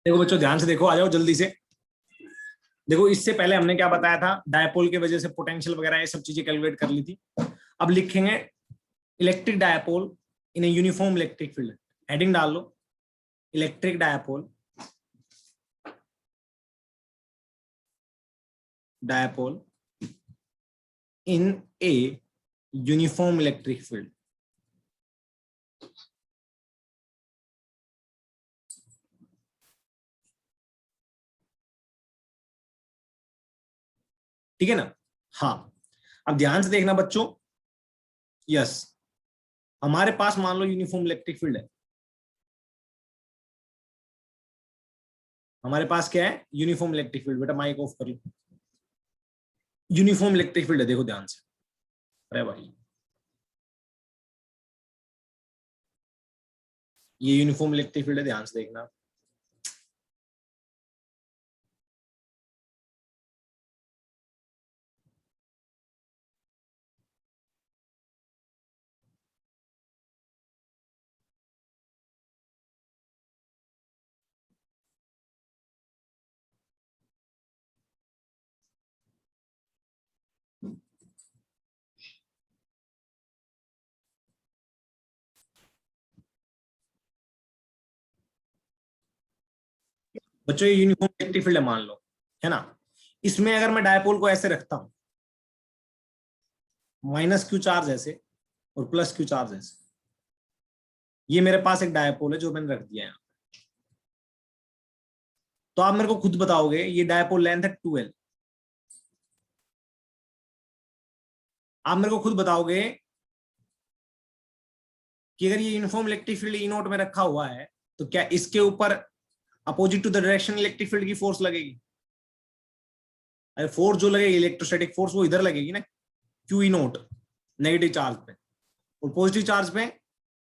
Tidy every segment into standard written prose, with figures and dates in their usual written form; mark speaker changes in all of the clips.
Speaker 1: देखो बच्चों ध्यान से देखो, आ जाओ जल्दी से। देखो इससे पहले हमने क्या बताया था, डायपोल की वजह से पोटेंशियल वगैरह ये सब चीजें कैलकुलेट कर ली थी। अब लिखेंगे electric dipole in a uniform electric field. Heading डाल लो, electric dipole, dipole in a uniform electric field. ठीक है ना? हाँ, अब ध्यान से देखना बच्चों। यस, हमारे पास मान लो यूनिफॉर्म इलेक्ट्रिक फील्ड है। हमारे पास क्या है? Uniform electric field. बेटा माइक ऑफ कर लो। यूनिफॉर्म इलेक्ट्रिक फील्ड है, देखो ध्यान से। अरे भाई, ये यूनिफॉर्म इलेक्ट्रिक फील्ड है, ध्यान से देखना। बच्चों ये यूनिफॉर्म इलेक्ट्रिक फील्ड है मान लो, है ना? इसमें अगर मैं डायपोल को ऐसे रखता हूं, माइनस क्यू चार्ज ऐसे और प्लस क्यू चार्ज ऐसे, ये मेरे पास एक डायपोल है जो मैंने रख दिया है। तो आप मेरे को खुद बताओगे, ये डायपोल लेंथ है 2L। आप मेरे को खुद बताओगे कि अगर ये uniform electric field E naught में रखा हुआ है तो क्या इसके ऊपर opposite to the direction electric field की फोर्स लगेगी? अरे फोर्स जो लगेगी इलेक्ट्रोस्टैटिक फोर्स, वो इधर लगेगी ना, Q E note, negative charge पे, और पॉजिटिव चार्ज पे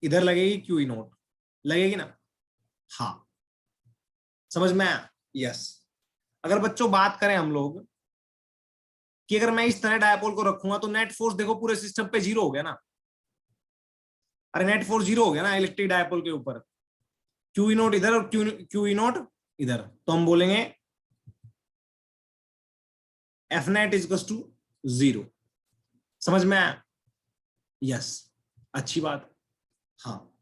Speaker 1: इधर लगेगी क्यू ई नोट, लगेगी ना? हाँ, समझ में आया? यस। अगर बच्चों बात करें हम लोग कि अगर मैं इस तरह डायपोल को रखूंगा तो नेट फोर्स देखो पूरे सिस्टम पे जीरो हो गया ना। अरे नेट फोर्स जीरो हो गया ना इलेक्ट्रिक डायपोल के ऊपर। क्यू ई नोट इधर और क्यू ई नोट इधर, तो हम बोलेंगे एफ नेट इज टू 0। समझ में आया? यस, अच्छी बात। हाँ,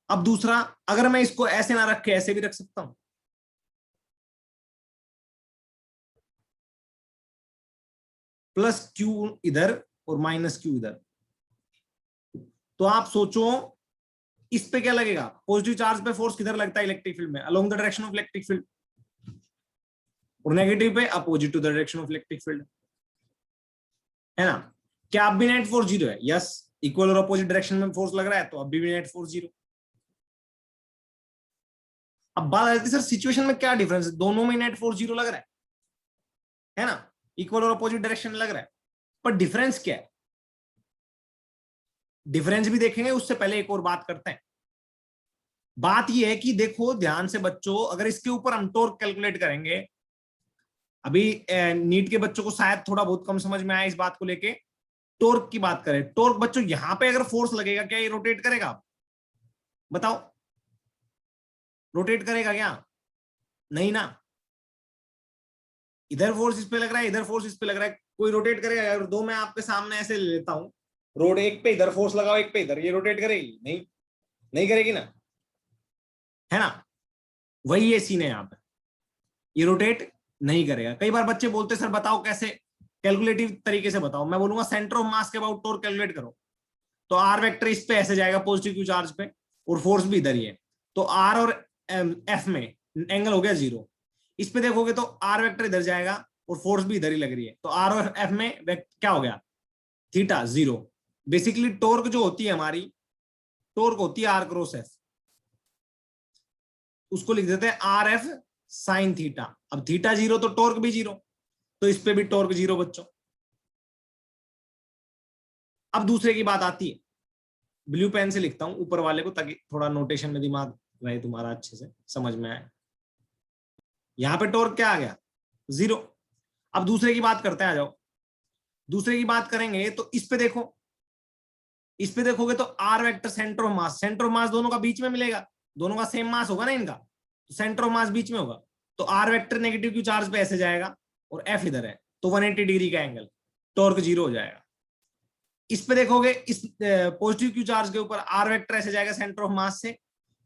Speaker 1: अब दूसरा, अगर मैं इसको ऐसे ना रख के ऐसे भी रख सकता हूं, प्लस क्यू इधर और माइनस क्यू इधर, तो आप सोचो इस पे क्या लगेगा? पॉजिटिव चार्ज पे फोर्स किधर लगता है इलेक्ट्रिक फील्ड में? Along the direction of electric field, और नेगेटिव पे opposite to the direction of electric field, है ना? क्या अब भी नेट फोर्स जीरो है? यस, इक्वल और अपोजिट डायरेक्शन में फोर्स लग रहा है तो अब भी नेट फोर्स जीरो। अब बात आती है सर सिचुएशन में क्या डिफरेंस है, दोनों में नेट फोर्स जीरो लग रहा है ना? इक्वल और अपोजिट डायरेक्शन लग रहा है, पर डिफरेंस क्या है? डिफरेंस भी देखेंगे, उससे पहले एक और बात करते हैं। बात यह है कि देखो ध्यान से बच्चों, अगर इसके ऊपर हम टॉर्क कैलकुलेट करेंगे, अभी नीट के बच्चों को शायद थोड़ा बहुत कम समझ में आया इस बात को लेके। टॉर्क की बात करें, टॉर्क बच्चों यहां पे अगर फोर्स लगेगा, क्या ये रोटेट करेगा? बताओ, रोटेट करेगा क्या? नहीं ना। इधर फोर्स इस पे लग रहा है, इधर फोर्स इस पे लग रहा है, कोई रोटेट करेगा? अगर दो मैं आपके सामने ऐसे ले लेता हूं, रोड एक पे इधर फोर्स लगाओ, एक पे इधर, ये रोटेट करेगी? नहीं, नहीं करेगी ना, है ना? वही ये सीन है यहाँ पे, ये रोटेट नहीं करेगा। कई बार बच्चे बोलते सर बताओ कैसे, कैलकुलेटिव तरीके से बताओ। मैं बोलूंगा सेंटर ऑफ मास के अबाउट टॉर्क कैलकुलेट करो, तो आर वेक्टर इस पे ऐसे जाएगा पॉजिटिव क्यू चार्ज पे, और फोर्स भी इधर ही है, तो आर और एफ में एंगल हो गया 0। इस पे देखोगे तो आर वेक्टर इधर जाएगा और फोर्स भी इधर ही लग रही है, तो आर और एफ में क्या हो गया? थीटा 0। बेसिकली टॉर्क जो होती है हमारी, टॉर्क होती है आर क्रॉस एफ, उसको लिख देते हैं आर एफ साइन थीटा। अब थीटा 0 तो टॉर्क भी 0, तो इस पे भी टॉर्क 0 बच्चों। अब दूसरे की बात आती है, ब्लू पेन से लिखता हूं ऊपर वाले को ताकि थोड़ा नोटेशन में दिमाग रहे तुम्हारा, अच्छे से समझ में आए। यहां पे टॉर्क क्या आ गया? 0। अब दूसरे की बात करते हैं, आ जाओ। दूसरे की बात करेंगे तो इस पे देखो, इस पे देखोगे तो R vector centre of mass, centre of mass दोनों का बीच में मिलेगा, दोनों का सेम मास होगा ना इनका, सेंटर ऑफ मास बीच में होगा, तो R vector negative Q charge पे ऐसे जाएगा और एफ इधर है, तो 180 डिग्री का एंगल, टॉर्क 0 हो जाएगा। इस पे देखोगे, इस पॉजिटिव क्यू चार्ज के ऊपर आर वेक्टर ऐसे जाएगा सेंटर ऑफ मास से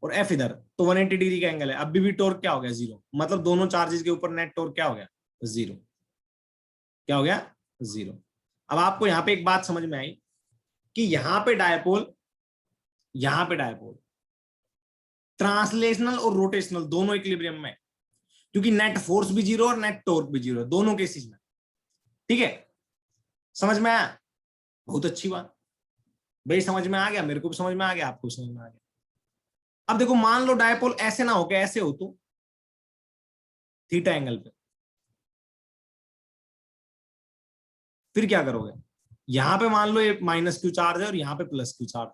Speaker 1: और एफ इधर, तो 180 डिग्री का एंगल है। अभी भी टॉर्क क्या हो गया? 0। मतलब दोनों चार्जेस के ऊपर नेट टॉर्क क्या हो गया? 0। क्या हो गया? 0। अब आपको यहां पे एक बात समझ में आई कि यहां पे डायपोल, यहां पे डायपोल ट्रांसलेशनल और रोटेशनल दोनों इक्विलिब्रियम में, क्योंकि नेट फोर्स भी 0 और नेट टॉर्क भी 0 दोनों केसेस में। ठीक है, समझ में आया? बहुत अच्छी बात भाई, समझ में आ गया, मेरे को भी समझ में आ गया, आपको भी समझ में आ गया। अब देखो, मान लो डायपोल ऐसे ना हो के ऐसे हो, तो थीटा एंगल पे फिर क्या करोगे? यहां पे मान लो ये माइनस क्यू चार्ज है और यहां पे प्लस क्यू चार्ज।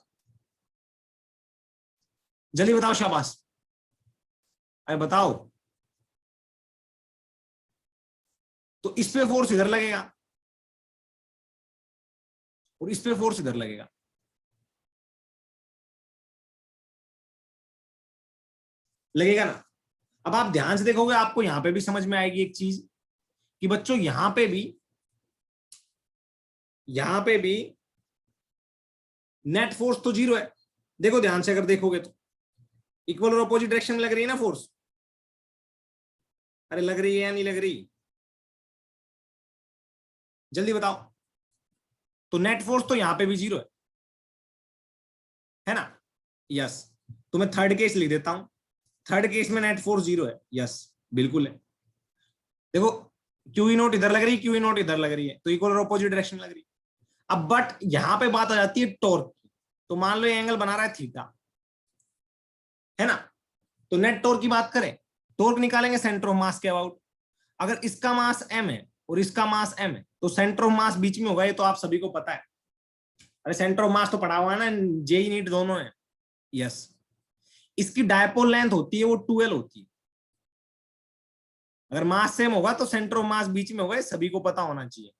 Speaker 1: जल्दी बताओ, शाबाश, अरे बताओ। तो इस पे फोर्स इधर लगेगा और इस पे फोर्स इधर लगेगा, लगेगा ना? अब आप ध्यान से देखोगे, आपको यहां पे भी समझ में आएगी एक चीज कि बच्चों यहां पे भी नेट फोर्स तो 0 है। देखो ध्यान से, अगर देखोगे तो इक्वल और अपोजिट डायरेक्शन में लग रही है ना फोर्स। अरे लग रही है या नहीं लग रही? जल्दी बताओ। तो नेट फोर्स तो यहां पे भी 0 है ना? यस। तो मैं थर्ड केस लिख देता हूं। थर्ड केस में नेट फोर्स 0 है। यस, बिल्कुल है। देखो, क्यू ई नोट इधर लग रही है, क्यू ई नोट इधर लग रही है, तो इक्वल और अपोजिट डायरेक्शन लग रही है। अब बट यहां पे बात आ जाती है टॉर्क की। तो मान लो ये एंगल बना रहा है थीटा, है ना? तो नेट टॉर्क की बात करें, टॉर्क निकालेंगे सेंटर ऑफ मास के अबाउट। अगर इसका मास m है और इसका मास m है, तो सेंटर ऑफ मास बीच में होगा, ये तो आप सभी को पता है। अरे सेंटर ऑफ मास तो पढ़ा हुआ है ना, जेई नीट दोनों है। यस। इसकी डायपोल लेंथ होती है वो 2l होती है। अगर मास सेम होगा तो सेंटर ऑफ मास बीच में होगा, ये सभी को पता होना चाहिए।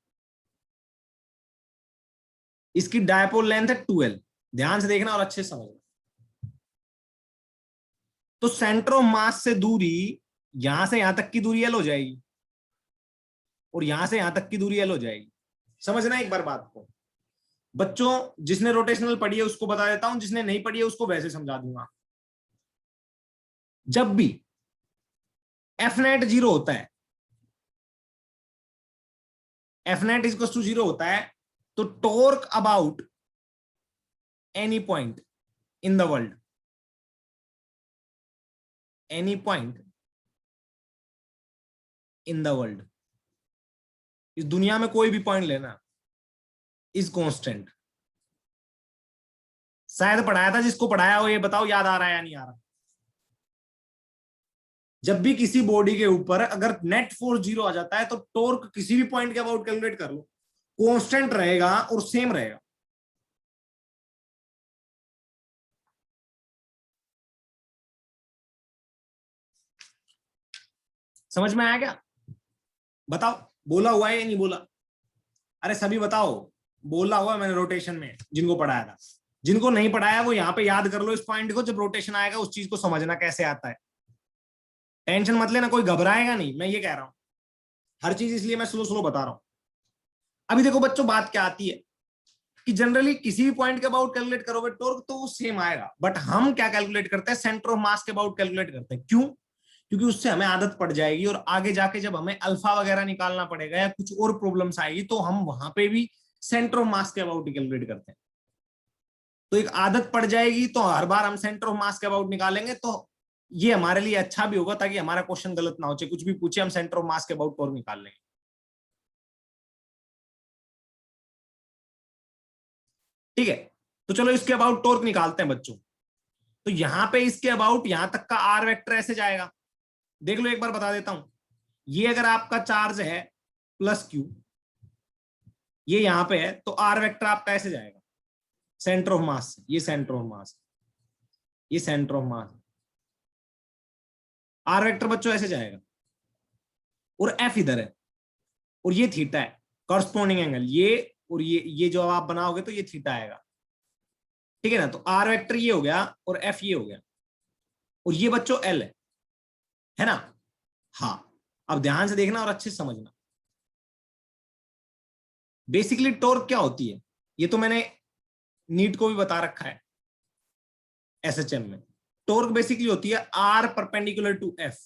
Speaker 1: इसकी डायपोल लेंथ है 2l। ध्यान से देखना और अच्छे से समझना। तो सेंटर ऑफ मास से दूरी, यहां से यहां तक की दूरी l हो जाएगी और यहां से यहां तक की दूरी l हो जाएगी। समझना एक बार बात को। बच्चों, जिसने रोटेशनल पढ़ी है उसको बता देता हूं, जिसने नहीं पढ़ी है उसको वैसे समझा दूंगा। जब भी एफ नेट 0 होता है, एफ नेट इक्वल टू 0 होता है, तो torque about any point in the world, any point in the world, इस दुनिया में कोई भी पॉइंट लेना, इज कांस्टेंट। शायद पढ़ाया था, जिसको पढ़ाया हो ये बताओ याद आ रहा है या नहीं आ रहा? जब भी किसी बॉडी के ऊपर अगर नेट फोर्स 0 आ जाता है, तो टॉर्क किसी भी पॉइंट के अबाउट कैलकुलेट कर लो, कांस्टेंट रहेगा और सेम रहेगा। समझ में आया क्या? बताओ, बोला हुआ है या नहीं बोला? अरे सभी बताओ, बोला हुआ मैंने रोटेशन में, जिनको पढ़ाया था। जिनको नहीं पढ़ाया वो यहाँ पे याद कर लो इस पॉइंट को, जब रोटेशन आएगा उस चीज को समझना कैसे आता है। टेंशन मत लेना, कोई घबराएगा नहीं, मैं ये कह रहा हूं। हर चीज इसलिए मैं स्लो स्लो बता रहा हूं। अभी देखो बच्चों, बात क्या आती है कि जनरली किसी भी पॉइंट के अबाउट कैलकुलेट करोगे टॉर्क तो वो सेम आएगा, बट हम क्या कैलकुलेट करते हैं? सेंटर ऑफ मास के अबाउट कैलकुलेट करते हैं। क्यों? क्योंकि उससे हमें आदत पड़ जाएगी और आगे जाके जब हमें अल्फा वगैरह निकालना पड़ेगा या कुछ और प्रॉब्लम्स आएगी, तो हम वहां पे भी सेंटर ऑफ मास के अबाउट कैलकुलेट करते हैं। तो एक आदत पड़ जाएगी, तो हर बार हम सेंटर ऑफ मास के अबाउट निकालेंगे, तो ये हमारे लिए अच्छा भी होगा, ताकि हमारा क्वेश्चन गलत ना हो, चाहे कुछ भी पूछे हम सेंटर ऑफ मास के अबाउट और निकाल लेंगे। ठीक है, तो चलो इसके अबाउट टॉर्क निकालते हैं बच्चों। तो यहां पे इसके अबाउट यहां तक का आर वेक्टर ऐसे जाएगा। देख लो एक बार बता देता हूं। ये अगर आपका चार्ज है प्लस क्यू, ये यहां पे है, तो आर वेक्टर आपका ऐसे जाएगा सेंटर ऑफ मास से। ये सेंटर ऑफ मास, ये centre of mass, R vector बच्चों ऐसे जाएगा और एफ इधर है और ये थीटा है, कॉरस्पॉन्डिंग एंगल ये, और ये जो आप बनाओगे तो ये थीटा आएगा। ठीक है ना? तो आर वेक्टर ये हो गया और एफ ये हो गया, और ये बच्चों एल है। है ना। हाँ, अब ध्यान से देखना और अच्छे से समझना। बेसिकली टॉर्क क्या होती है, ये तो मैंने नीट को भी बता रखा है एसएचएम में। टॉर्क बेसिकली होती है आर परपेंडिकुलर टू एफ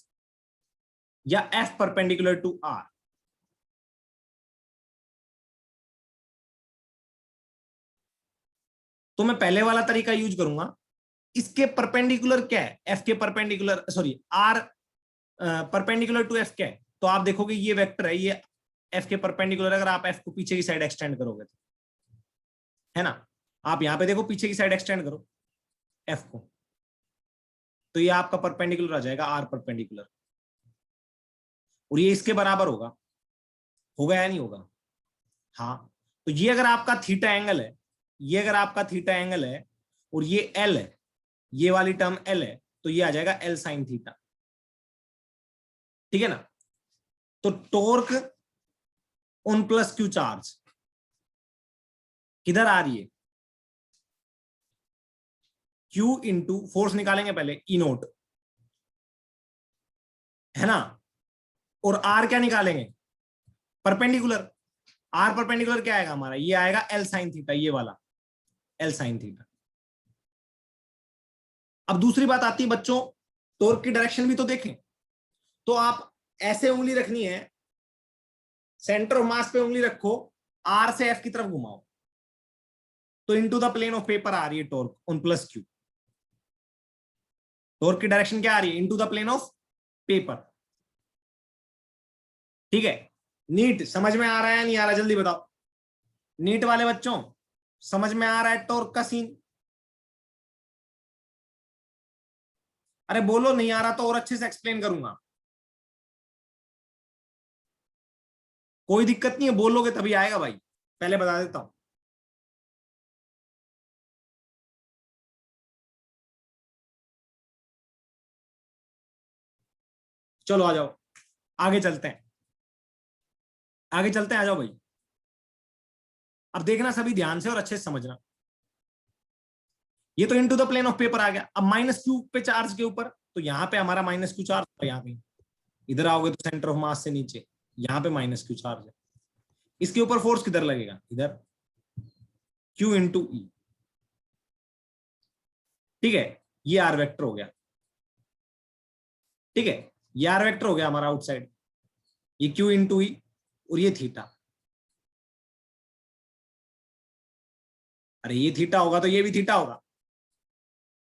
Speaker 1: या एफ परपेंडिकुलर टू आर। तो मैं पहले वाला तरीका यूज करूंगा। इसके परपेंडिकुलर क्या है, एफ के perpendicular, sorry R perpendicular to F क्या है, तो आप देखोगे ये वेक्टर है, ये एफ के परपेंडिकुलर, अगर आप एफ को पीछे की साइड एक्सटेंड करोगे तो, है ना। आप यहां पे देखो पीछे की साइड एक्सटेंड करो एफ को, तो ये आपका परपेंडिकुलर आ जाएगा आर परपेंडिकुलर, और ये इसके बराबर होगा या नहीं होगा। हाँ, तो ये अगर आपका थीटा एंगल है, ये अगर आपका थीटा एंगल है और ये एल है, ये वाली टर्म एल है, तो ये आ जाएगा एल साइन थीटा, ठीक है ना। तो torque on plus Q charge किधर आ रही है, क्यू इंटू फोर्स निकालेंगे पहले ई नोट, है ना, और आर क्या निकालेंगे, परपेंडिकुलर। आर परपेंडिकुलर क्या आएगा हमारा, ये आएगा एल साइन थीटा, ये वाला एल साइन थीटा। अब दूसरी बात आती है बच्चों, टॉर्क की डायरेक्शन भी तो देखें। तो आप ऐसे उंगली रखनी है, सेंटर ऑफ मास पे उंगली रखो, आर से एफ की तरफ घुमाओ, तो into the plane of paper आ रही है torque on plus Q. Torque की डायरेक्शन क्या आ रही है, into the plane of paper, ठीक है। नीट समझ में आ रहा है नहीं आ रहा, जल्दी बताओ। नीट वाले बच्चों समझ में आ रहा है टॉर्क का सीन? अरे बोलो, नहीं आ रहा तो और अच्छे से एक्सप्लेन करूंगा, कोई दिक्कत नहीं है, बोलोगे तभी आएगा भाई, पहले बता देता हूं। चलो आ जाओ, आगे चलते हैं, आगे चलते हैं, आ जाओ भाई। अब देखना सभी ध्यान से और अच्छे से समझना। ये तो into the plane of paper आ गया। अब माइनस क्यू पे चार्ज के ऊपर, तो यहाँ पे हमारा माइनस क्यू चार्ज, यहाँ पे इधर आओगे तो सेंटर ऑफ मास से नीचे यहाँ पे माइनस क्यू चार्ज है। इसके ऊपर फोर्स किधर लगेगा, इधर, क्यू इंटू ई, ठीक है। ये आर वेक्टर हो गया, ठीक है, ये आर वेक्टर हो गया हमारा आउटसाइड, ये क्यू इंटू ई, और ये थीटा। अरे ये थीटा होगा तो ये भी थीटा होगा,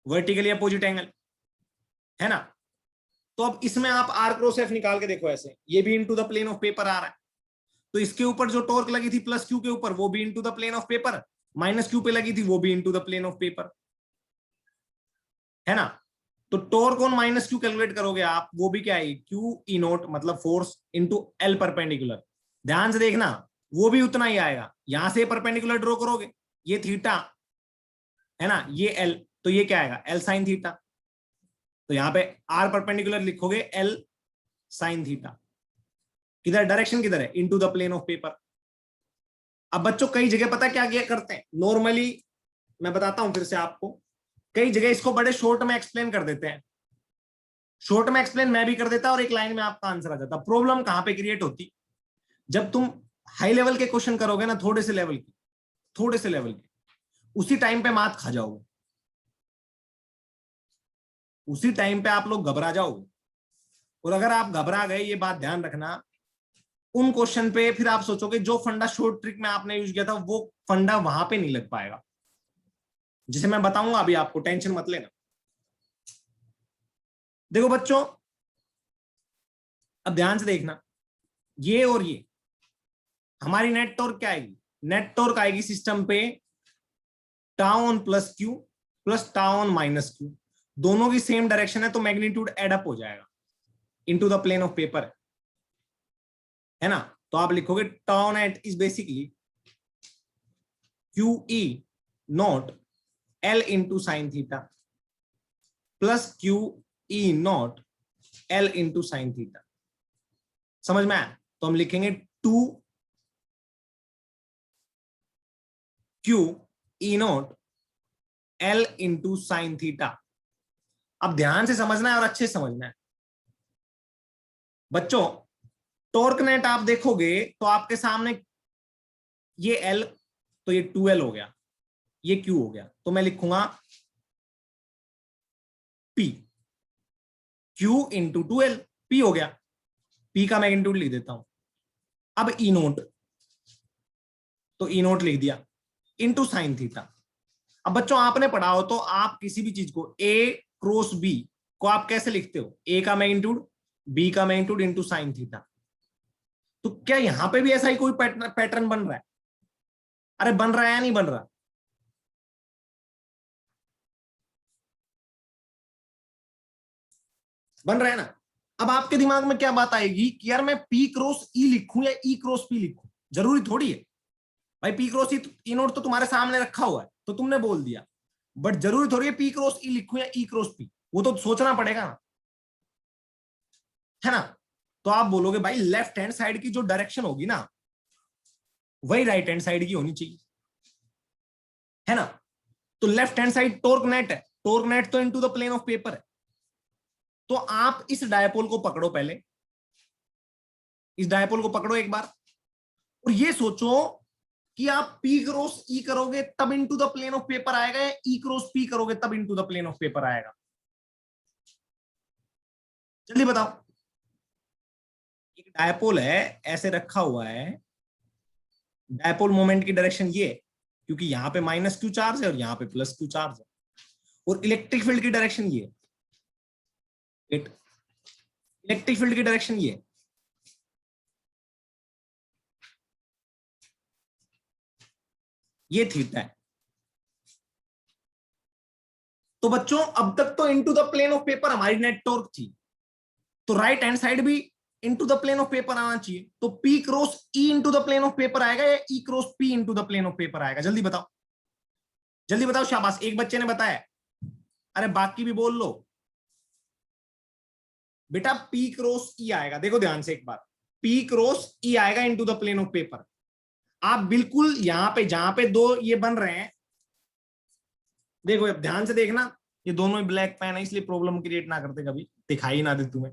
Speaker 1: वर्टिकली अपोजिट एंगल, है ना। तो अब इसमें आप आर क्रॉस एफ निकाल के देखो, ऐसे ये भी into the plane of paper आ रहा है, तो इसके ऊपर जो टॉर्क लगी थी प्लस क्यू के ऊपर, वो भी into the plane of paper, minus Q पे लगी थी वो भी into the plane of paper, है ना। तो torque on minus Q calculate करोगे आप, वो भी क्या है, क्यू ई नोट मतलब फोर्स इंटू एल परपेंडिकुलर। ध्यान से देखना, वो भी उतना ही आएगा, यहां से परपेंडिकुलर ड्रॉ करोगे, ये थीटा है ना, ये एल, तो ये क्या आएगा, एल साइन थीटा। तो यहां पे आर परपेंडिकुलर लिखोगे एल साइन थीटा, किधर डायरेक्शन किधर है, into the plane of paper. अब बच्चों कई जगह पता क्या क्या करते हैं नॉर्मली, मैं बताता हूं फिर से आपको, कई जगह इसको बड़े शॉर्ट में एक्सप्लेन कर देते हैं। शॉर्ट में एक्सप्लेन मैं भी कर देता और एक लाइन में आपका आंसर आ जाता। प्रॉब्लम कहां पे क्रिएट होती, जब तुम हाई लेवल के क्वेश्चन करोगे ना, थोड़े से लेवल की, थोड़े से लेवल की, उसी टाइम पे मात खा जाओगे, उसी टाइम पे आप लोग घबरा जाओगे। और अगर आप घबरा गए, ये बात ध्यान रखना, उन क्वेश्चन पे फिर आप सोचोगे जो फंडा शॉर्ट ट्रिक में आपने यूज किया था वो फंडा वहां पे नहीं लग पाएगा, जिसे मैं बताऊंगा अभी आपको, टेंशन मत लेना। देखो बच्चों, अब ध्यान से देखना, ये और ये हमारी नेट टॉर्क क्या आएगी, नेट टॉर्क आएगी सिस्टम पे tau on plus Q plus tau on minus Q, दोनों की सेम डायरेक्शन है तो मैग्नीट्यूड एड अप हो जाएगा, into the plane of paper, है ना। तो आप लिखोगे tau net is basically Q E naught L into sine theta plus Q E naught L into sine theta. समझ में आया, तो हम लिखेंगे 2 Q E naught L into sine theta. अब ध्यान से समझना है और अच्छे से समझना है, बच्चों टॉर्क नेट आप देखोगे तो आपके सामने ये एल, तो ये 2L हो गया, ये क्यू हो गया, तो मैं लिखूंगा P, Q into 2L, P हो गया, पी का मैग्नीट्यूड लिख देता हूं। अब ई नोट, तो ई नोट लिख दिया इंटू साइन थीटा। अब बच्चों आपने पढ़ा हो तो आप किसी भी चीज को ए क्रॉस बी को आप कैसे लिखते हो, ए का मैग्नीट्यूड बी का मैग्नीट्यूड इंटू साइन थीटा। तो क्या यहां पे भी ऐसा ही कोई पैटर्न बन रहा है? अरे बन रहा है या नहीं बन रहा? बन रहा है ना। अब आपके दिमाग में क्या बात आएगी कि यार मैं पी क्रॉस ई लिखूं या ई क्रॉस पी लिखूं, जरूरी थोड़ी है भाई। पी क्रॉस ई नोट तो तुम्हारे सामने रखा हुआ है तो तुमने बोल दिया, बट जरूरी थोड़ी है पी क्रॉस ई लिखूं या ई क्रॉस पी, वो तो सोचना पड़ेगा ना, है ना। तो आप बोलोगे भाई लेफ्ट हैंड साइड की जो डायरेक्शन होगी ना वही राइट हैंड साइड की होनी चाहिए, है ना। तो left hand side torque net है, टॉर्क नेट तो into the plane of paper है। तो आप इस डायपोल को पकड़ो, पहले इस डायपोल को पकड़ो एक बार, और ये सोचो कि आप P क्रॉस E करोगे तब into the plane of paper आएगा या E क्रॉस P करोगे तब into the plane of paper आएगा, जल्दी बताओ। एक डायपोल है, ऐसे रखा हुआ है, डायपोल मोमेंट की डायरेक्शन ये है, क्योंकि यहां पे माइनस क्यू चार्ज है और यहां पे प्लस क्यू चार्ज है, और इलेक्ट्रिक फील्ड की डायरेक्शन ये है, इलेक्ट्रिक फील्ड की डायरेक्शन ये है। ये थीटा है। तो बच्चों अब तक तो into the plane of paper हमारी नेट टॉर्क थी, तो राइट हैंड साइड भी into the plane of paper आना चाहिए। तो P cross E into the plane of paper आएगा या E cross P into the plane of paper आएगा, जल्दी बताओ, जल्दी बताओ। शाबाश, एक बच्चे ने बताया, अरे बाकी भी बोल लो। बेटा P क्रॉस E आएगा, देखो ध्यान से एक बार, P क्रॉस E आएगा into the plane of paper. आप बिल्कुल यहां पे जहां पे दो ये बन रहे हैं, देखो अब ध्यान से देखना, ये दोनों ही ब्लैक पेन है इसलिए प्रॉब्लम क्रिएट ना करते, कभी दिखाई ना दे तुम्हें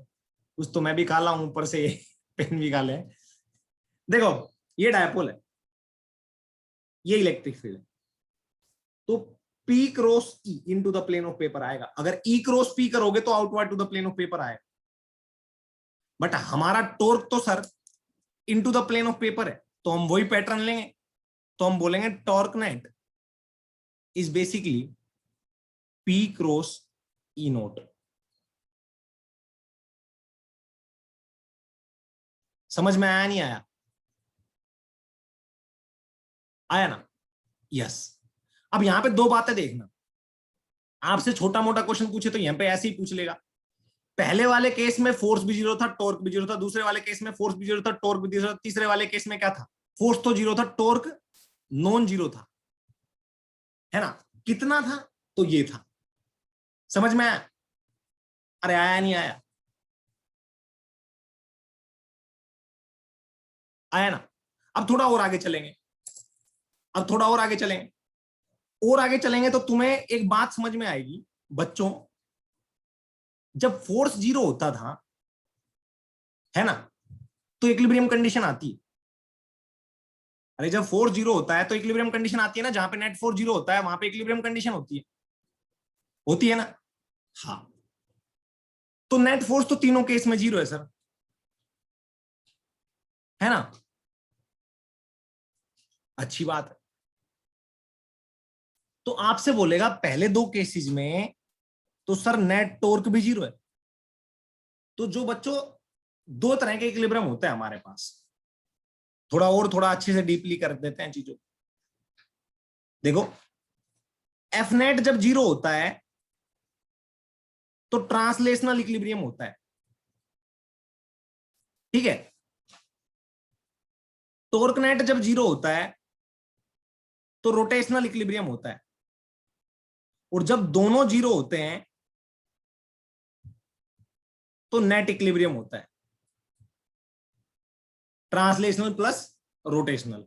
Speaker 1: कुछ, तो मैं भी काला हूं ऊपर से पेन भी काले हैं। देखो ये डायपोल है, ये इलेक्ट्रिक फील्ड है, तो P cross E into the plane of paper आएगा। अगर E क्रॉस P करोगे तो outward to the plane of paper आएगा, बट हमारा टॉर्क तो sir into the plane of paper है, तो हम वही पैटर्न लेंगे, तो हम बोलेंगे torque net is basically P cross E note. समझ में आया नहीं आया? आया ना? यस। अब यहां पे दो बातें देखना, आपसे छोटा मोटा क्वेश्चन पूछे तो यहां पे ऐसे ही पूछ लेगा। पहले वाले केस में फोर्स भी जीरो था, टॉर्क भी जीरो था, दूसरे वाले केस में फोर्स भी जीरो था, टॉर्क भी जीरो था, तीसरे वाले केस में क्या था, फोर्स तो जीरो था, टॉर्क नॉन जीरो था, है ना। कितना था, तो ये था। समझ में आया? अरे आया नहीं आया? आया ना। अब थोड़ा और आगे चलेंगे, अब थोड़ा और आगे चलेंगे, और आगे चलेंगे तो तुम्हें एक बात समझ में आएगी बच्चों। जब फोर्स जीरो होता था, है ना, तो इक्विलिब्रियम कंडीशन आती है। अरे जब फोर्स जीरो होता है तो इक्विलिब्रियम कंडीशन आती है ना, जहां पे नेट फोर्स जीरो होता है वहां पे इक्विलिब्रियम कंडीशन होती है ना। हाँ, तो नेट फोर्स तो तीनों केस में जीरो है सर, है ना। अच्छी बात है। तो आपसे बोलेगा पहले दो केसेस में तो सर नेट टॉर्क भी जीरो है। तो जो बच्चों दो तरह के इक्विलिब्रियम होता है हमारे पास, थोड़ा अच्छे से डीपली कर देते हैं चीजों। देखो एफ नेट जब जीरो होता है तो ट्रांसलेशनल इक्विलिब्रियम होता है, ठीक है। टॉर्क नेट जब जीरो होता है तो रोटेशनल इक्विलिब्रियम होता है, और जब दोनों जीरो होते हैं तो नेट इक्विलिब्रियम होता है, ट्रांसलेशनल प्लस रोटेशनल।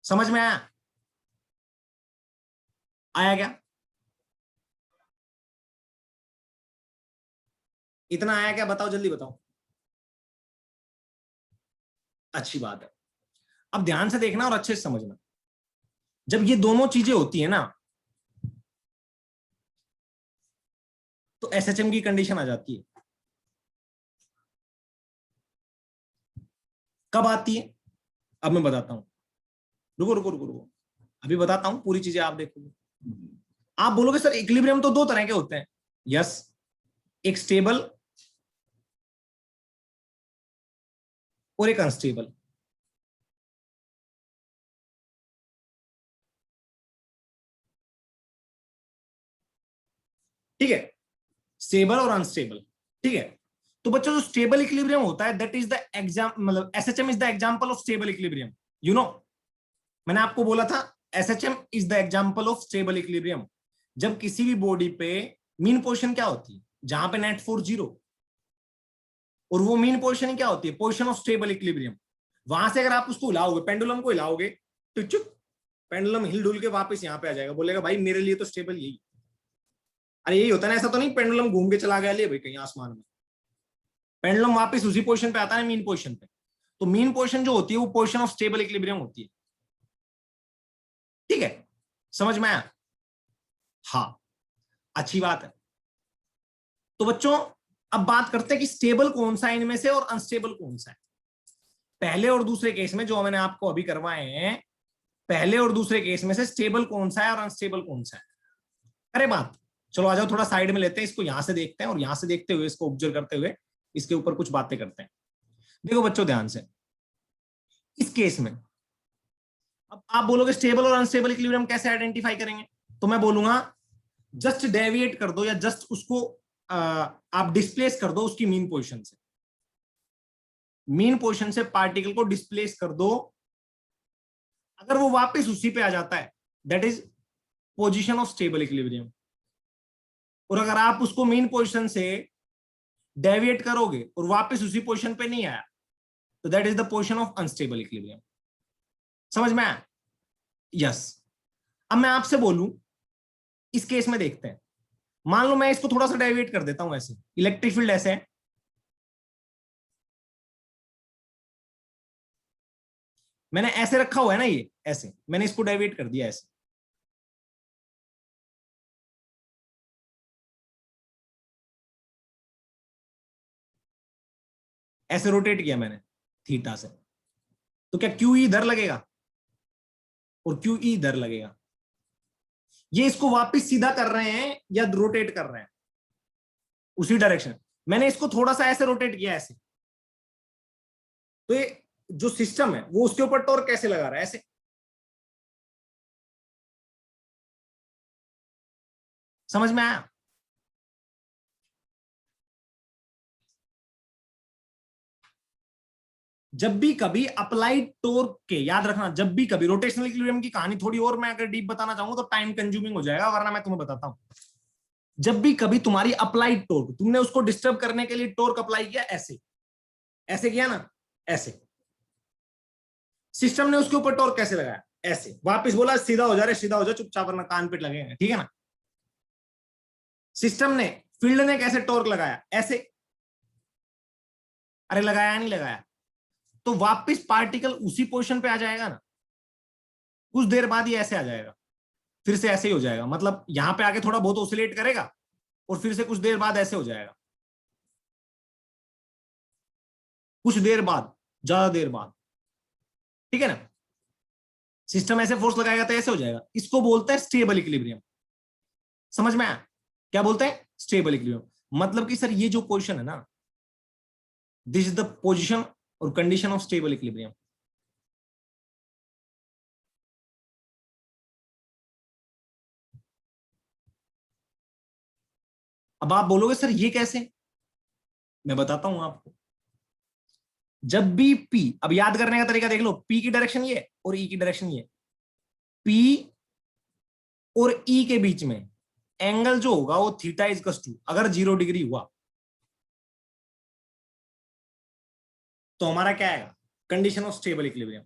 Speaker 1: समझ में आया? आया क्या? इतना आया क्या, बताओ जल्दी बताओ। अच्छी बात है। अब ध्यान से देखना और अच्छे से समझना, जब ये दोनों चीजें होती है ना तो एसएचएम की कंडीशन आ जाती है। कब आती है, अब मैं बताता हूं, रुको रुको रुको रुको, अभी बताता हूं, पूरी चीजें आप देखोगे। आप बोलोगे सर इक्विलिब्रियम तो दो तरह के होते हैं। यस, एक स्टेबल और एक अनस्टेबल। ठीक है, स्टेबल और अनस्टेबल। ठीक है, तो बच्चों जो स्टेबल इक्विलिब्रियम होता है दैट इज द एग्जाम, मतलब SHM is the example of stable equilibrium. You know, मैंने आपको बोला था SHM is the example of stable equilibrium. जब किसी भी बॉडी पे मीन पोजीशन क्या होती है, जहां पे नेट फोर्स 0, और वो मीन पोजीशन क्या होती है, पोजीशन ऑफ स्टेबल इक्विलिब्रियम। वहां से अगर आप उसको हिलाओगे, पेंडुलम को हिलाओगे, तो चुप, पेंडुलम हिल डुल के वापस यहां पे आ जाएगा, बोलेगा भाई मेरे लिए तो स्टेबल यही। अरे यही होता है ना, ऐसा तो नहीं पेंडुलम घूम के चला गया ले भाई कहीं आसमान में, पेंडुलम वापस उसी पोजीशन पे आता है, मीन पोजीशन पे। तो मीन पोजीशन जो होती है वो पोजीशन ऑफ स्टेबल इक्विलिब्रियम होती है। ठीक है, समझ में आया? हाँ, अच्छी बात है। तो बच्चों अब बात करते हैं कि स्टेबल कौन सा है इनमें से और अनस्टेबल कौन सा है। पहले और दूसरे केस में जो मैंने आपको अभी करवाए हैं, पहले और दूसरे केस में से स्टेबल कौन सा है और अनस्टेबल कौन सा है। अरे बात, चलो आ जाओ थोड़ा साइड में लेते हैं इसको, यहां से देखते हैं और यहां से देखते हुए इसको ऑब्जर्व करते हुए इसके ऊपर कुछ बातें करते हैं। देखो बच्चों ध्यान से, इस केस में अब आप बोलोगे स्टेबल और अनस्टेबल इक्विलिब्रियम कैसे आइडेंटिफाई करेंगे, तो मैं बोलूंगा जस्ट डेविएट कर दो या जस्ट उसको आप डिस्प्लेस कर दो उसकी मीन पोजीशन से, मीन पोजीशन से पार्टिकल को डिस्प्लेस कर दो। अगर वो वापस उसी पे आ जाता है that is position of stable equilibrium, और अगर आप उसको मीन पोजीशन से डेविएट करोगे और वापस उसी पोजीशन पे नहीं आया तो that is the position of unstable equilibrium. समझ में आया? यस। अब मैं आपसे बोलूं, इस केस में देखते हैं, मान लो मैं इसको थोड़ा सा डेविएट कर देता हूं, ऐसे इलेक्ट्रिक फील्ड ऐसे है, मैंने ऐसे रखा हुआ है ना, ये ऐसे मैंने इसको डेविएट कर दिया ऐसे, ऐसे रोटेट किया मैंने थीटा से, तो क्या क्यू ई इधर लगेगा और क्यू ई इधर लगेगा। ये इसको वापस सीधा कर रहे हैं या रोटेट कर रहे हैं उसी डायरेक्शन। मैंने इसको थोड़ा सा ऐसे रोटेट किया ऐसे, तो ये जो सिस्टम है वो उसके ऊपर टॉर्क कैसे लगा रहा है, ऐसे। समझ में आया? जब भी कभी अप्लाइड टॉर्क के, याद रखना, जब भी कभी रोटेशनल इक्विलिब्रियम की कहानी थोड़ी और मैं अगर डीप बताना चाहूंगा तो टाइम कंज्यूमिंग हो जाएगा, वरना मैं तुम्हें बताता हूं। जब भी कभी तुम्हारी अप्लाइड टॉर्क, तुमने उसको डिस्टर्ब करने के लिए टॉर्क अप्लाई किया ऐसे, ऐसे किया ना, ऐसे, सिस्टम ने उसके ऊपर टॉर्क कैसे लगाया, ऐसे, वापस बोला सीधा हो जा रहे, सीधा हो जा चुपचाप वरना कान पिट लगेगा, ठीक है ना। सिस्टम ने, फील्ड ने कैसे टॉर्क लगाया, ऐसे। अरे लगाया नहीं लगाया, तो वापस पार्टिकल उसी पोजीशन पे आ जाएगा ना, कुछ देर बाद ही ऐसे आ जाएगा, फिर से ऐसे ही हो जाएगा, मतलब यहां पे आके थोड़ा बहुत ऑसिलेट करेगा और फिर से कुछ देर बाद ऐसे हो जाएगा, कुछ देर बाद, ज्यादा देर बाद, ठीक है ना। सिस्टम ऐसे फोर्स लगाएगा तो ऐसे हो जाएगा, इसको बोलते हैं स्टेबल इक्विलिब्रियम। समझ में आया? क्या बोलते हैं? Stable equilibrium. मतलब कि सर ये जो पोजीशन है ना, दिस इज द पोजीशन और कंडीशन ऑफ स्टेबल इक्विलिब्रियम। अब आप बोलोगे सर ये कैसे, मैं बताता हूं आपको। जब भी P, अब याद करने का तरीका देख लो, P की डायरेक्शन ये और E की डायरेक्शन ये, P और E के बीच में एंगल जो होगा वो थीटा इज टू, अगर 0 डिग्री हुआ तो हमारा क्या आएगा, कंडीशन ऑफ स्टेबल इक्विलिब्रियम।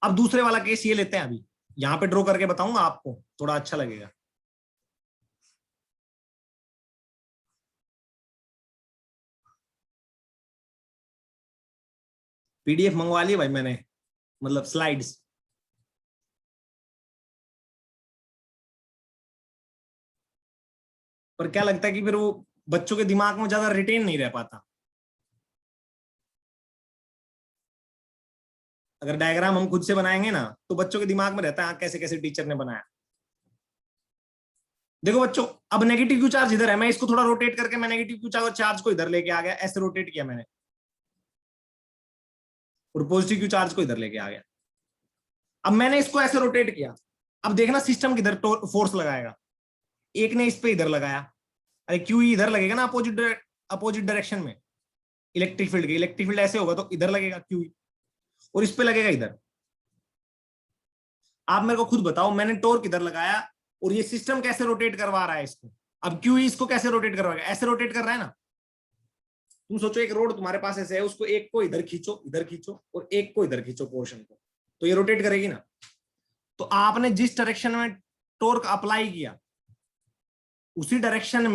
Speaker 1: अब दूसरे वाला केस ये लेते हैं, अभी यहां पे ड्रॉ करके बताऊंगा आपको, थोड़ा अच्छा लगेगा। पीडीएफ मंगवा ली भाई मैंने, मतलब स्लाइड्स। पर क्या लगता है कि फिर वो बच्चों के दिमाग में ज्यादा रिटेन नहीं रह पाता। अगर डायग्राम हम खुद से बनाएंगे ना तो बच्चों के दिमाग में रहता है कैसे कैसे टीचर ने बनाया। देखो बच्चों, अब नेगेटिव क्यू चार्ज इधर है, मैं इसको थोड़ा रोटेट करके मैं नेगेटिव क्यू चार्ज को इधर लेके आ गया, ऐसे रोटेट किया मैंने, और पॉजिटिव क्यू चार्ज को इधर लेके आ गया। अब मैंने इसको ऐसे रोटेट किया, अब देखना सिस्टम किधर फोर्स लगाएगा। एक ने इस पे इधर लगाया, अरे क्यू इधर लगेगा ना अपोजिट डायरेक्शन में इलेक्ट्रिक फील्ड के, इलेक्ट्रिक फील्ड ऐसे होगा तो इधर लगेगा क्यू, और इस पे लगेगा इधर। आप मेरे को खुद बताओ, मैंने टॉर्क इधर लगाया और ये सिस्टम कैसे रोटेट करवा रहा है इसको। अब क्यू इसको कैसे रोटेट करवाएगा, ऐसे रोटेट कर रहा है ना। तुम सोचो एक रोड तुम्हारे पास ऐसे है, उसको एक को इधर खींचो और एक को इधर खींचो पोर्शन को, तो ये रोटेट करेगी ना। तो आपने जिस डायरेक्शन में टॉर्क अप्लाई किया उसी डायरेक्शन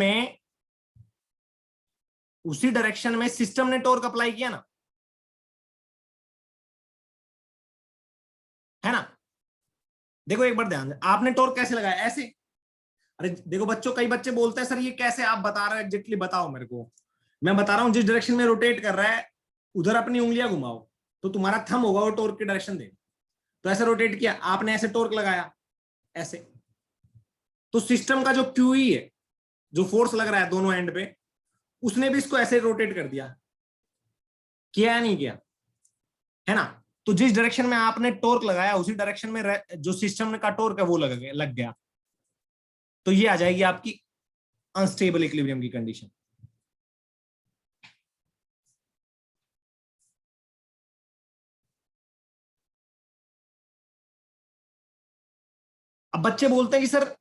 Speaker 1: में सिस्टम ने टॉर्क अप्लाई किया ना, है ना। देखो एक बार ध्यान दें, आपने टॉर्क कैसे लगाया, ऐसे। अरे देखो बच्चों, कई बच्चे बोलते हैं सर ये कैसे आप बता रहे हैं एग्जैक्टली, बताओ मेरे को। मैं बता रहा हूं जिस डायरेक्शन में रोटेट कर रहा है उधर अपनी उंगलियां घुमाओ, तो तुम्हारा थंब होगा वो टॉर्क की डायरेक्शन दे। तो ऐसे रोटेट किया आपने, ऐसे टॉर्क लगाया ऐसे, तो सिस्टम का जो क्यूई है, जो फोर्स लग रहा है दोनों एंड पे, उसने भी इसको ऐसे रोटेट कर दिया, किया या नहीं किया, है ना। तो जिस डायरेक्शन में आपने टॉर्क लगाया उसी डायरेक्शन में जो सिस्टम का टॉर्क है वो लग गया। तो ये आ जाएगी आपकी अनस्टेबल इक्विलिब्रियम की कंडीशन। अब बच्चे बोलते हैं कि सर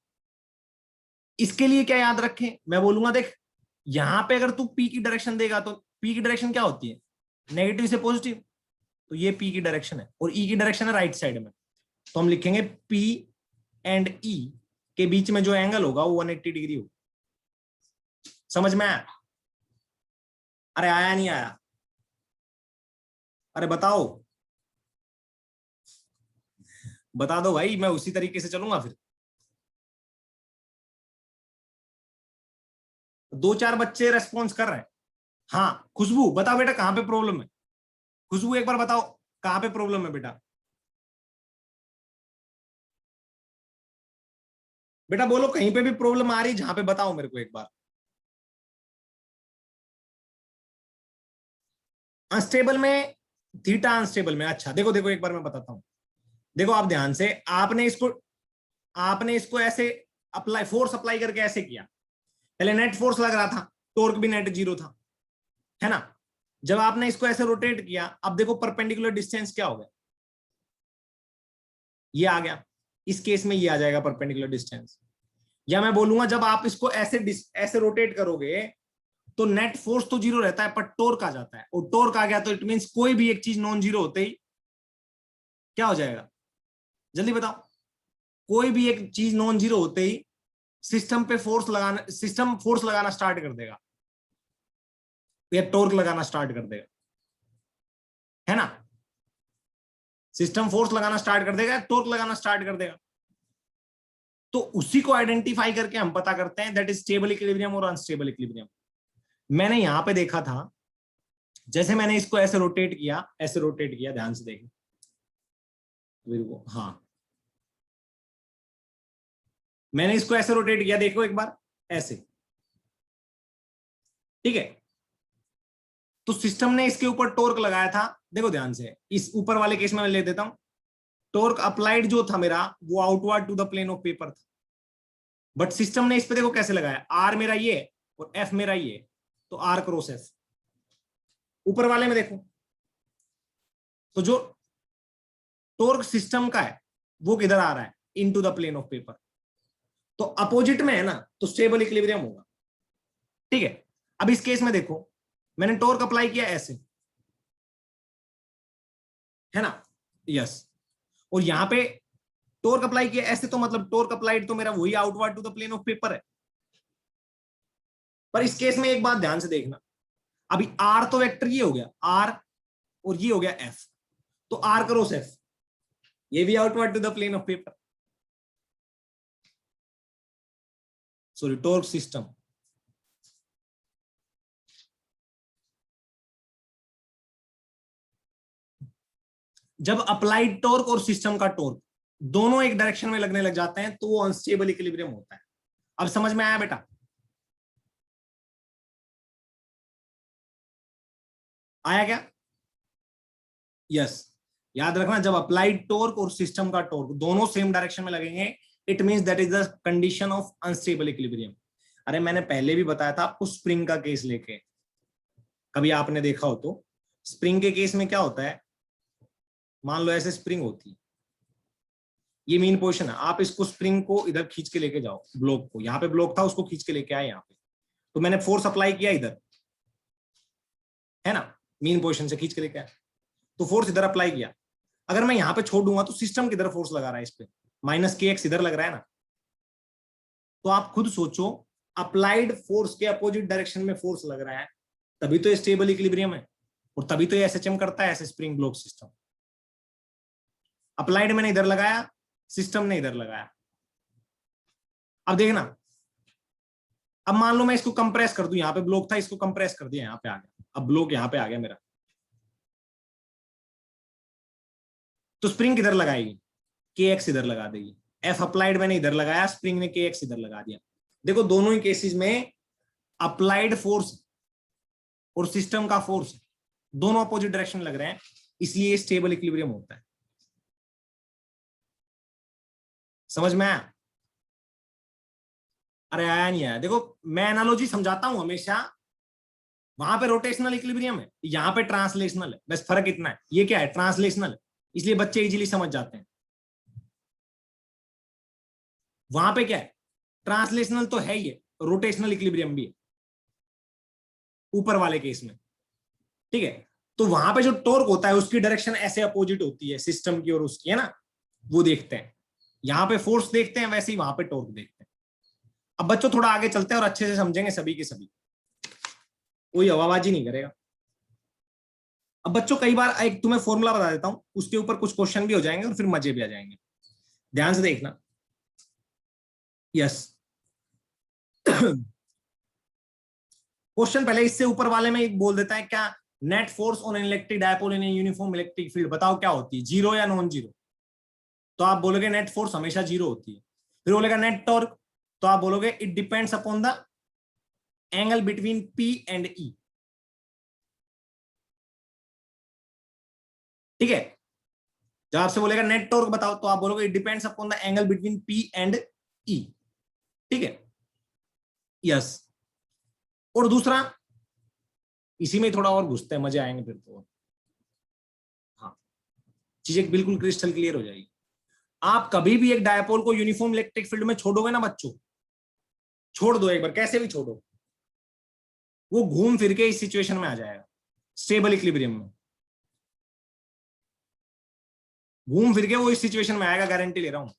Speaker 1: इसके लिए क्या याद रखें, मैं बोलूंगा देख, यहां पे अगर तू पी की डायरेक्शन देगा तो पी की डायरेक्शन क्या होती है, नेगेटिव से पॉजिटिव, तो ये पी की डायरेक्शन है और ई की डायरेक्शन है राइट साइड में। तो हम लिखेंगे पी एंड ई के बीच में जो एंगल होगा वो 180 डिग्री होगा। समझ में आया? अरे आया नहीं आया, अरे बताओ, बता दो भाई, मैं उसी तरीके से चलूंगा फिर। दो चार बच्चे रेस्पॉन्स कर रहे हैं। हाँ खुशबू बताओ बेटा कहां पे प्रॉब्लम है, खुशबू एक बार बताओ कहां पे प्रॉब्लम है बेटा। बेटा बोलो कहीं पे भी प्रॉब्लम आ रही जहां पे, बताओ मेरे को एक बार। अनस्टेबल में, थीटा अनस्टेबल में, अच्छा देखो देखो एक बार मैं बताता हूं। देखो आप ध्यान से, आपने इसको ऐसे अप्लाई, फोर्स अप्लाई करके ऐसे किया, पहले नेट फोर्स लग रहा था, टॉर्क भी नेट जीरो था, है ना। जब आपने इसको ऐसे रोटेट किया, अब देखो परपेंडिकुलर डिस्टेंस क्या हो गया, ये आ गया। इस केस में ये आ जाएगा परपेंडिकुलर डिस्टेंस। या मैं बोलूंगा जब आप इसको ऐसे ऐसे रोटेट करोगे तो नेट फोर्स तो जीरो रहता है पर टॉर्क आ जाता है, और टॉर्क आ गया तो इट मींस कोई भी एक चीज नॉन जीरो होते ही क्या हो जाएगा, जल्दी बताओ। कोई भी एक चीज नॉन जीरो होते ही सिस्टम फोर्स लगाना स्टार्ट कर देगा, या टॉर्क लगाना स्टार्ट कर देगा, है ना। सिस्टम फोर्स लगाना स्टार्ट कर देगा, टॉर्क लगाना स्टार्ट कर देगा। तो उसी को आइडेंटिफाई करके हम पता करते हैं दैट इज स्टेबल इक्विलिब्रियम और अनस्टेबल इक्विलिब्रियम। मैंने यहां पे देखा था, जैसे मैंने इसको ऐसे रोटेट किया, ध्यान से देखो, हाँ मैंने इसको ऐसे रोटेट किया, देखो एक बार ऐसे, ठीक है। तो सिस्टम ने इसके ऊपर टॉर्क लगाया था, देखो ध्यान से, इस ऊपर वाले केस में मैं ले देता हूं, टॉर्क अप्लाइड जो था मेरा वो outward to the plane of paper था, बट सिस्टम ने इस पे देखो कैसे लगाया, आर मेरा ये और एफ मेरा ये, तो आर क्रॉस एफ। ऊपर वाले में देखो, तो जो टॉर्क सिस्टम का है वो किधर आ रहा है, into the plane of paper, तो अपोजिट में है ना, तो स्टेबल इक्विलिब्रियम होगा, ठीक है। अब इस केस में देखो, मैंने टॉर्क अप्लाई किया ऐसे, है ना, यस, और यहां पे टॉर्क अप्लाई किया ऐसे, तो मतलब टॉर्क अप्लाइड तो मेरा वही outward to the plane of paper है। पर इस केस में एक बात ध्यान से देखना, अभी आर तो वेक्टर ये हो गया, आर और ये हो गया एफ, तो आर क्रॉस एफ, ये भी outward to the plane of paper, sorry torque system. जब अप्लाइड टॉर्क और सिस्टम का टॉर्क दोनों एक डायरेक्शन में लगने लग जाते हैं तो वो अनस्टेबल इक्विलिब्रियम होता है। अब समझ में आया बेटा? आया क्या? यस। याद रखना, जब अप्लाइड टॉर्क और सिस्टम का टॉर्क दोनों सेम डायरेक्शन में लगेंगे, it means that is the condition of unstable equilibrium. अरे मैंने पहले भी बताया था आपको स्प्रिंग का केस लेके, कभी आपने देखा हो तो। स्प्रिंग के केस में क्या होता है, मान लो ऐसे स्प्रिंग होती है, ये मेन पोजीशन है, आप इसको स्प्रिंग को इधर खींच के लेके जाओ, ब्लॉक को, यहाँ पे ब्लॉक था उसको खींच के लेके आए यहाँ पे, तो मैंने फोर्स अप्लाई किया इधर, है ना, मेन पोजीशन से खींच के लेके आया, तो फोर्स इधर अप्लाई किया। अगर मैं यहाँ पे छोड़ दूंगा तो सिस्टम किधर फोर्स लगा रहा है, इस पे माइनस के एक्स इधर लग रहा है ना। तो आप खुद सोचो, अप्लाइड फोर्स के अपोजिट डायरेक्शन में फोर्स लग रहा है, तभी तो स्टेबल इक्विलिब्रियम है, और तभी तो ये एसएचएम करता है, ऐसे स्प्रिंग ब्लॉक सिस्टम। अप्लाइड मैंने इधर लगाया, सिस्टम ने इधर लगाया। अब देखना, अब मान लो मैं इसको कंप्रेस कर दूं, यहाँ पे ब्लॉक था, इसको कंप्रेस कर दिया, यहाँ पे आ गया, अब ब्लॉक यहाँ पे आ गया मेरा, तो स्प्रिंग किधर लगाएगी, के एक्स इधर लगा देगी। एफ अप्लाइड मैंने इधर लगाया, स्प्रिंग ने के एक्स इधर लगा दिया। देखो दोनों ही केसेस में अप्लाइड फोर्स और सिस्टम का फोर्स दोनों अपोजिट डायरेक्शन लग रहे हैं, इसलिए स्टेबल इक्विलिब्रियम होता है। समझ में आया? अरे आया नहीं आया? देखो मैं एनालॉजी समझाता हूं हमेशा, वहां पे रोटेशनल इक्विलिब्रियम है, यहाँ पे ट्रांसलेशनल है, बस फर्क इतना है। ये क्या है, ट्रांसलेशनल है, इसलिए बच्चे इजीली समझ जाते हैं। वहां पे क्या है, ट्रांसलेशनल तो है ही है, रोटेशनल इक्विलिब्रियम भी है ऊपर वाले केस में, ठीक है। तो वहां पे जो टॉर्क होता है उसकी डायरेक्शन ऐसे अपोजिट होती है सिस्टम की और उसकी, है ना, वो देखते हैं। यहाँ पे फोर्स देखते हैं, वैसे ही वहां पे टॉर्क देखते हैं। अब बच्चों थोड़ा आगे चलते हैं और अच्छे से समझेंगे सभी के सभी, कोई हवाबाजी नहीं करेगा। अब बच्चों कई बार एक तुम्हें फॉर्मूला बता देता हूं, उसके ऊपर कुछ क्वेश्चन भी हो जाएंगे और फिर मजे भी आ जाएंगे, ध्यान से देखना। यस। क्वेश्चन पहले इससे ऊपर वाले में एक बोल देता है, क्या net force on electric dipole in uniform electric field, बताओ क्या होती है, जीरो या नॉन जीरो? तो आप बोलोगे नेट फोर्स हमेशा जीरो होती है। फिर बोलेगा नेट टॉर्क, तो आप बोलोगे it depends upon the angle between P and E, ठीक है। जब आपसे बोलेगा नेट टॉर्क बताओ, तो आप बोलोगे it depends upon the angle between P and E, ठीक है। यस। और दूसरा, इसी में थोड़ा और घुसते हैं, मजे आएंगे फिर तो, हाँ, चीजें बिल्कुल क्रिस्टल क्लियर हो जाएगी। आप कभी भी एक डायपोल को यूनिफॉर्म इलेक्ट्रिक फील्ड में छोड़ोगे ना बच्चों, छोड़ दो एक बार, कैसे भी छोड़ो, वो घूम फिर के इस सिचुएशन में आ जाएगा, स्टेबल इक्विलिब्रियम में घूम फिर के वो इस सिचुएशन में आएगा, गारंटी ले रहा हूं,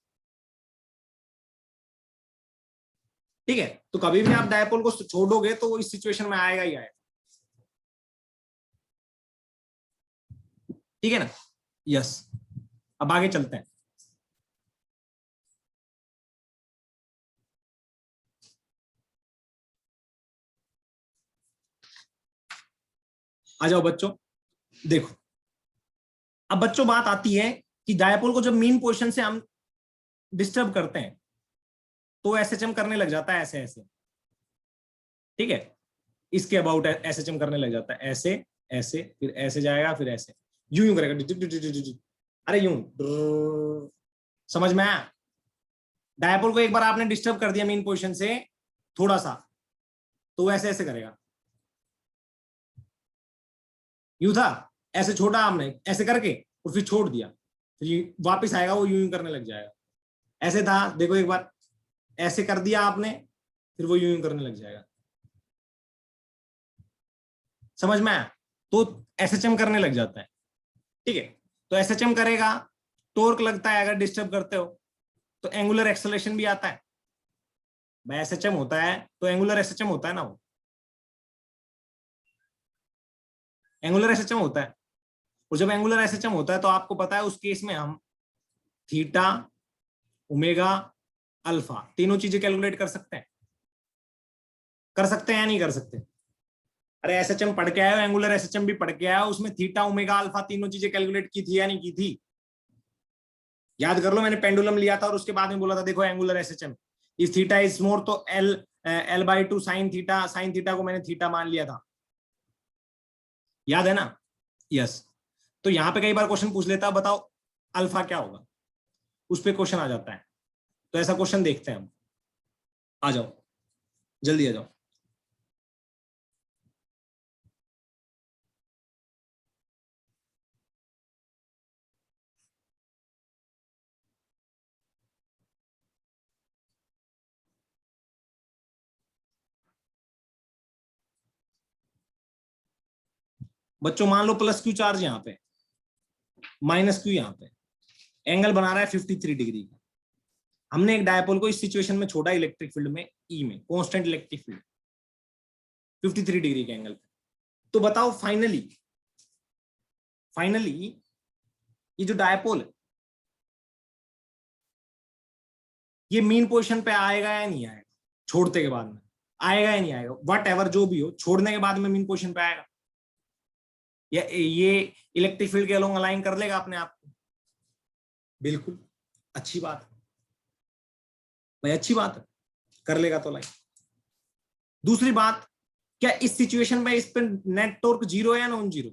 Speaker 1: ठीक है। तो कभी भी आप डायपोल को छोड़ोगे तो वो इस सिचुएशन में आएगा ही आएगा, ठीक है ना। यस। अब आगे चलते हैं। आ जाओ बच्चों, देखो अब बच्चों बात आती है कि डायपोल को जब मीन पोजीशन से हम डिस्टर्ब करते हैं तो एसएचएम करने लग जाता है, ऐसे ऐसे, ठीक है। इसके अबाउट एसएचएम करने लग जाता है, ऐसे ऐसे, फिर ऐसे जाएगा, फिर ऐसे, यूं यूं करेगा, अरे यूं, समझ में आया? डायपोल को एक बार आपने डिस्टर्ब कर दिया मीन पोजीशन से थोड़ा सा, तो ऐसे ऐसे करेगा, यूं था, ऐसे छोड़ा आपने ऐसे करके और फिर छोड़ दिया, फिर वापस आएगा, वो यूं यूं करने लग जाएगा। ऐसे था, देखो एक बार ऐसे कर दिया आपने, फिर वो यूं यूं करने लग जाएगा, समझ में आया? तो एसएचएम करने लग जाता है, ठीक है। तो एसएचएम करेगा, टॉर्क लगता है अगर डिस्टर्ब करते हो, तो एंगुलर एक्सेलरेशन भी आता है। एसएचएम होता है तो एंगुलर एसएचएम होता है ना, वो एंगुलर एसएचएम होता है। और जब एंगुलर एसएचएम होता है तो आपको पता है उस केस में हम थीटा, ओमेगा, अल्फा तीनों चीजें कैलकुलेट कर सकते हैं या नहीं कर सकते? अरे एसएचएम पढ़ के आए हो, एंगुलर एसएचएम भी पढ़ के आए हो, उसमें थीटा, ओमेगा, अल्फा तीनों चीजें कैलकुलेट की थी या नहीं की थी? याद कर लो, मैंने पेंडुलम लिया था और उसके बाद में बोला था देखो एंगुलर एसएचएम इस थीटा इज मोर, तो L/2 साइन थीटा को मैंने थीटा मान लिया था, याद है ना? यस। तो यहां पे कई बार क्वेश्चन पूछ लेता, बताओ अल्फा क्या होगा, उस पर क्वेश्चन आ जाता है। तो ऐसा क्वेश्चन देखते हैं हम। आ जाओ, जल्दी आ जाओ। बच्चों मान लो प्लस क्यू चार्ज यहाँ पे, माइनस क्यू यहाँ पे, एंगल बना रहा है 53 डिग्री का। हमने एक डायपोल को इस सिचुएशन में छोड़ा इलेक्ट्रिक फील्ड में, ई में, कांस्टेंट इलेक्ट्रिक फील्ड 53 डिग्री के एंगल पे। तो बताओ फाइनली ये जो डायपोल है ये मीन पोजीशन पे आएगा या नहीं आएगा? छोड़ते के बाद में आएगा या नहीं आएगा? वट एवर जो भी हो, छोड़ने के बाद में मीन पोजीशन पे आएगा या ये इलेक्ट्रिक फील्ड के अलोंग अलाइन कर लेगा अपने आप को? बिल्कुल, अच्छी बात है भाई, अच्छी बात है, कर लेगा तो लाइन। दूसरी बात, क्या इस सिचुएशन में इस पर नेट टॉर्क जीरो है या नॉन जीरो?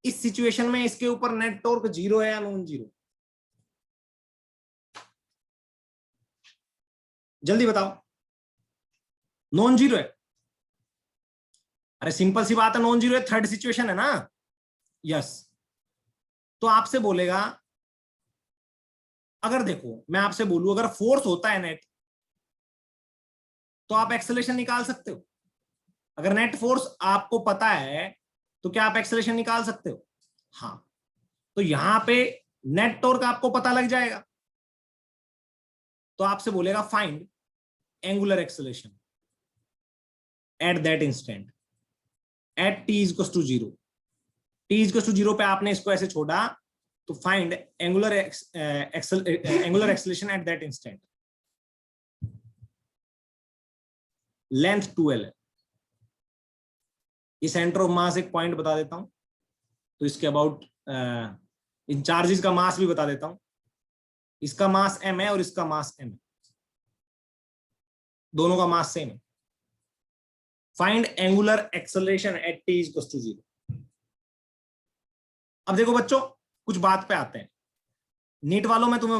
Speaker 1: इस सिचुएशन में इसके ऊपर नेट टॉर्क जीरो है या नॉन जीरो? जल्दी बताओ। नॉन जीरो है। अरे सिंपल सी बात है, नॉन जीरो है, थर्ड सिचुएशन है ना। यस। तो आपसे बोलेगा, अगर देखो मैं आपसे बोलूं अगर फोर्स होता है नेट, तो आप एक्सेलरेशन निकाल सकते हो। अगर नेट फोर्स आपको पता है तो क्या आप एक्सेलरेशन निकाल सकते हो? हाँ। तो यहां पे नेट टॉर्क आपको पता लग जाएगा, तो आपसे बोलेगा find angular acceleration at that instant at t equals to 0। t equals to 0 पे आपने इसको ऐसे छोड़ा, तो find angular acceleration at that instant. Length 2l है। ये सेंटर ऑफ मास एक पॉइंट बता देता हूं, तो इसके अबाउट इन चार्जेस का मास भी बता देता हूं। इसका मास m है और इसका मास m है, दोनों का मास सेम है। Find angular acceleration at t equals to 0। अब देखो बच्चों, कुछ बात पे आते हैं। नीट वालों में तुम्हें